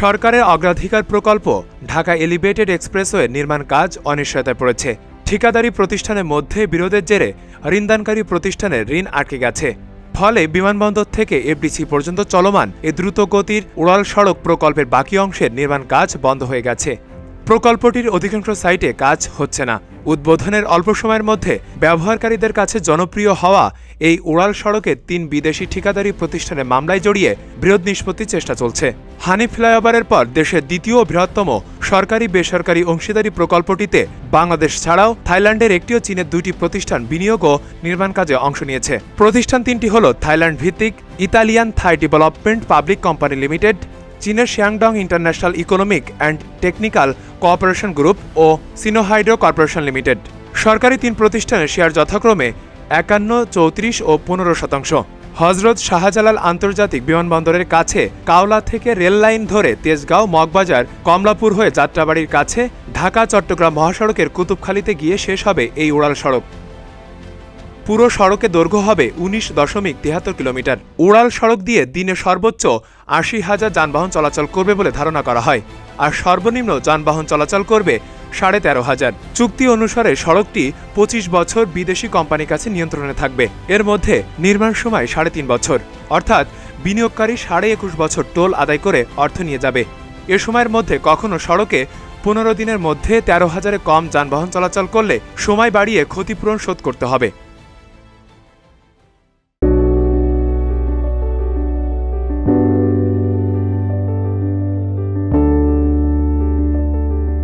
সরকারের অগ্রাধিকার প্রকল্প ঢাকা এলিভেটেড এক্সপ্রেসওয়ে নির্মাণ কাজ অনিশ্চয়তায় পড়েছে। ঠিকাদারি প্রতিষ্ঠানের মধ্যে বিরোধের জেরে ঋণদানকারী প্রতিষ্ঠানের ঋণ আটকে গেছে। ফলে বিমানবন্দর থেকে এফডিসি পর্যন্ত চলমান এ দ্রুতগতির উড়াল সড়ক প্রকল্পের বাকি অংশের নির্মাণ কাজ বন্ধ হয়ে গেছে। প্রকল্পটির অধিকাংশ সাইটে কাজ হচ্ছে না। উদ্বোধনের অল্প সময়ের মধ্যে ব্যবহারকারীদের কাছে জনপ্রিয় হওয়া এই উড়াল সড়কে ৩ বিদেশি ঠিকাদারি প্রতিষ্ঠানের মামলায় জড়িয়ে বৃহৎ নিষ্পত্তির চেষ্টা চলছে। হানিফ ফ্লাইওভারের পর দেশের দ্বিতীয় বৃহত্তম সরকারি বেসরকারি অংশীদারি প্রকল্পটিতে বাংলাদেশ ছাড়াও থাইল্যান্ডের একটিও চীনের 2টি প্রতিষ্ঠান বিনিয়োগ ও নির্মাণ কাজে অংশ নিয়েছে। প্রতিষ্ঠান 3টি হল থাইল্যান্ড ভিত্তিক Italian Thai Development Public Company Limited, চীনের Xiangdong International Economic and Technical Cooperation Group ও সিনোহাইড্রো কর্পোরেশন লিমিটেড। সরকারি 3 প্রতিষ্ঠানের শেয়ার যথাক্রমে 51, 34 ও 15%। হজরত শাহজালাল আন্তর্জাতিক বিমানবন্দরের কাছে কাওলা থেকে রেল লাইন ধরে তেজগাঁও, মগবাজার, কমলাপুর হয়ে যাত্রাবাড়ির কাছে ঢাকা চট্টগ্রাম মহাসড়কের কুতুবখালীতে গিয়ে শেষ হবে এই উড়াল সড়ক। পুরো সড়কে দৈর্ঘ্য হবে 19.73 কিলোমিটার। উড়াল সড়ক দিয়ে দিনে সর্বোচ্চ 80,000 যানবাহন চলাচল করবে বলে ধারণা করা হয়, আর সর্বনিম্ন যানবাহন চলাচল করবে 13,500। চুক্তি অনুসারে সড়কটি 25 বছর বিদেশি কোম্পানির কাছে নিয়ন্ত্রণে থাকবে। এর মধ্যে নির্মাণ সময় 3.5 বছর, অর্থাৎ বিনিয়োগকারী 21.5 বছর টোল আদায় করে অর্থ নিয়ে যাবে। এ সময়ের মধ্যে কখনো সড়কে 15 দিনের মধ্যে 13,000-এ কম যানবাহন চলাচল করলে সময় বাড়িয়ে ক্ষতিপূরণ শোধ করতে হবে।